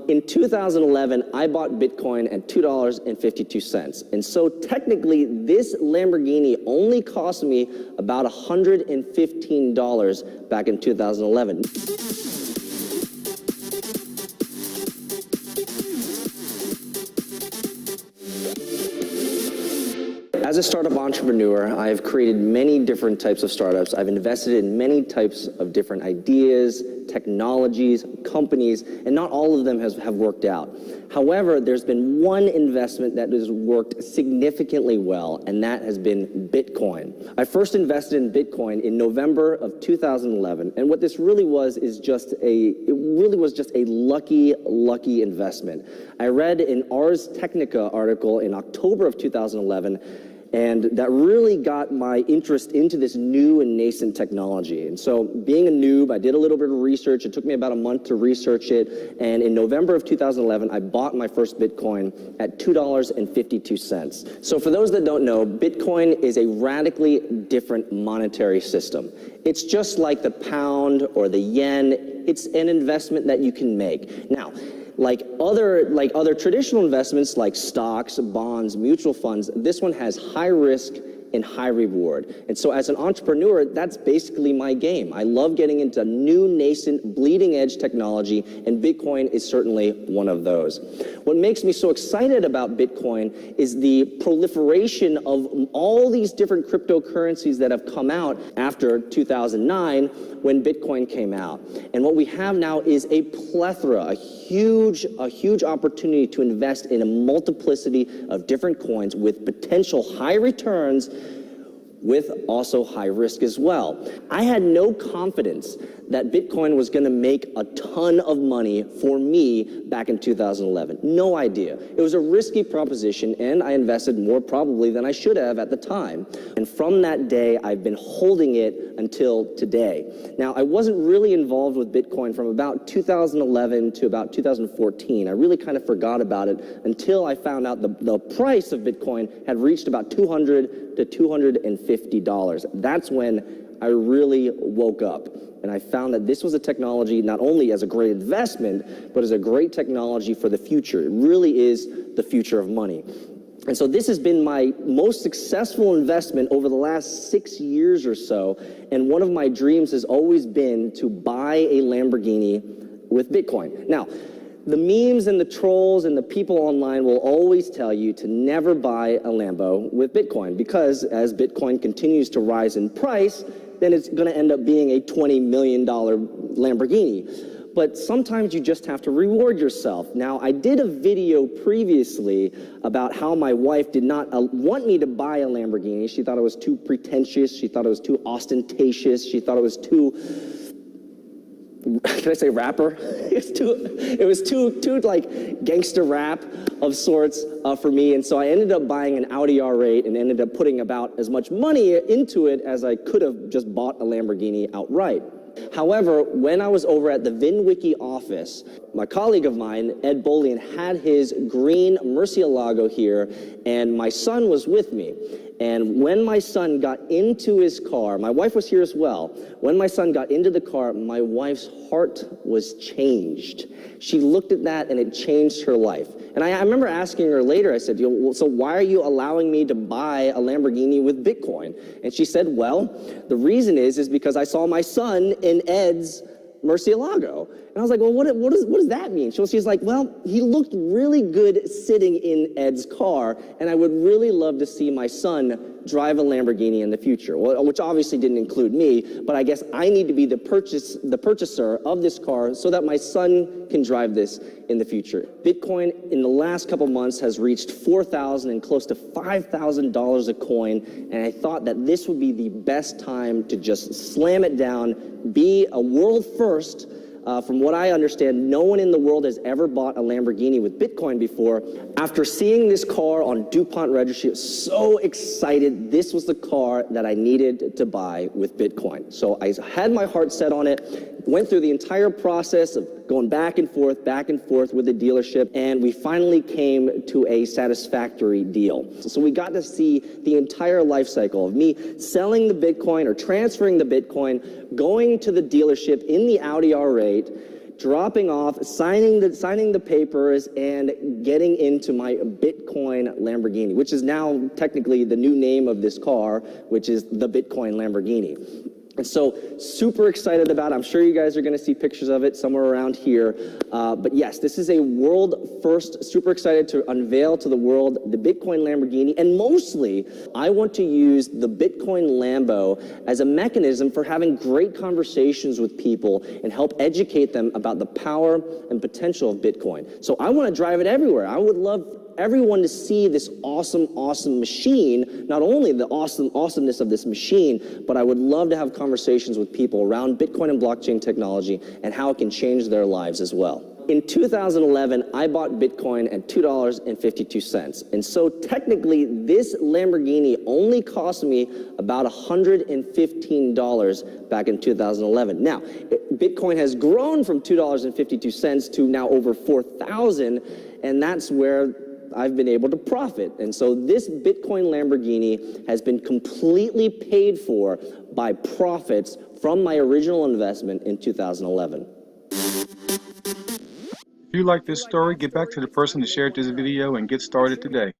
In 2011, I bought Bitcoin at $2.52. And so technically, this Lamborghini only cost me about $115 back in 2011. As a startup entrepreneur, I have created many different types of startups. I've invested in many types of different ideas, technologies, companies, and not all of them have worked out. However, there's been one investment that has worked significantly well, and that has been Bitcoin. I first invested in Bitcoin in November of 2011, and what this really was is just a lucky investment. I read an Ars Technica article in October of 2011, and that really got my interest into this new and nascent technology. And so being a noob, I did a little bit of research. It took me about a month to research it. And in November of 2011, I bought my first Bitcoin at $2.52. So for those that don't know, Bitcoin is a radically different monetary system. It's just like the pound or the yen. It's an investment that you can make. Now, like other traditional investments like stocks, bonds, mutual funds, this one has high risk and high reward. And so as an entrepreneur, that's basically my game. I love getting into new, nascent, bleeding edge technology, and Bitcoin is certainly one of those. What makes me so excited about Bitcoin is the proliferation of all these different cryptocurrencies that have come out after 2009 when Bitcoin came out. And what we have now is a plethora, a huge opportunity to invest in a multiplicity of different coins with potential high returns, with also high risk as well. I had no confidence that Bitcoin was going to make a ton of money for me back in 2011. No idea. It was a risky proposition, and I invested more probably than I should have at the time. And from that day, I've been holding it until today. Now, I wasn't really involved with Bitcoin from about 2011 to about 2014. I really kind of forgot about it until I found out the price of Bitcoin had reached about $200 to $250. That's when I really woke up, and I found that this was a technology not only as a great investment, but as a great technology for the future. It really is the future of money. And so this has been my most successful investment over the last 6 years or so, and one of my dreams has always been to buy a Lamborghini with Bitcoin. Now, the memes and the trolls and the people online will always tell you to never buy a Lambo with Bitcoin, because as Bitcoin continues to rise in price, then it's going to end up being a $20 million Lamborghini. But sometimes you just have to reward yourself. Now, I did a video previously about how my wife did not want me to buy a Lamborghini. She thought it was too pretentious. She thought it was too ostentatious. She thought it was too, can I say rapper? It was too like gangster rap of sorts for me. And so I ended up buying an Audi R8 and ended up putting about as much money into it as I could have just bought a Lamborghini outright. However, when I was over at the VinWiki office, my colleague of mine, Ed Bolian, had his green Murcielago here, and my son was with me. And when my son got into his car, my wife was here as well. When my son got into the car, my wife's heart was changed. She looked at that and it changed her life. And I remember asking her later, I said, so why are you allowing me to buy a Lamborghini with Bitcoin? And she said, well, the reason is because I saw my son in Ed's Murcielago. And I was like, well, what does that mean? She's like, well, he looked really good sitting in Ed's car, and I would really love to see my son drive a Lamborghini in the future, which obviously didn't include me, but I guess I need to be the purchaser of this car so that my son can drive this in the future. Bitcoin in the last couple months has reached $4,000 and close to $5,000 a coin, and I thought that this would be the best time to just slam it down, be a world first. From what I understand, no one in the world has ever bought a Lamborghini with Bitcoin before. After seeing this car on DuPont Registry, I was so excited. This was the car that I needed to buy with Bitcoin. So I had my heart set on it, went through the entire process of going back and forth with the dealership, and we finally came to a satisfactory deal. So we got to see the entire life cycle of me selling the Bitcoin or transferring the Bitcoin, going to the dealership in the Audi R8, dropping off, signing the papers, and getting into my Bitcoin Lamborghini, which is now technically the new name of this car, which is the Bitcoin Lamborghini. And so, super excited about it. I'm sure you guys are going to see pictures of it somewhere around here. But yes, this is a world first. Super excited to unveil to the world the Bitcoin Lamborghini. And mostly, I want to use the BitcoinLambo as a mechanism for having great conversations with people and help educate them about the power and potential of Bitcoin. So I want to drive it everywhere. I would love everyone to see this awesome machine, not only the awesomeness of this machine, but I would love to have conversations with people around Bitcoin and blockchain technology and how it can change their lives as well. In 2011, I bought Bitcoin at $2.52. And so technically, this Lamborghini only cost me about $115 back in 2011. Now, Bitcoin has grown from $2.52 to now over $4,000, and that's where I've been able to profit. And so this Bitcoin Lamborghini has been completely paid for by profits from my original investment in 2011. If you like this story, get back to the person that shared this video and get started today.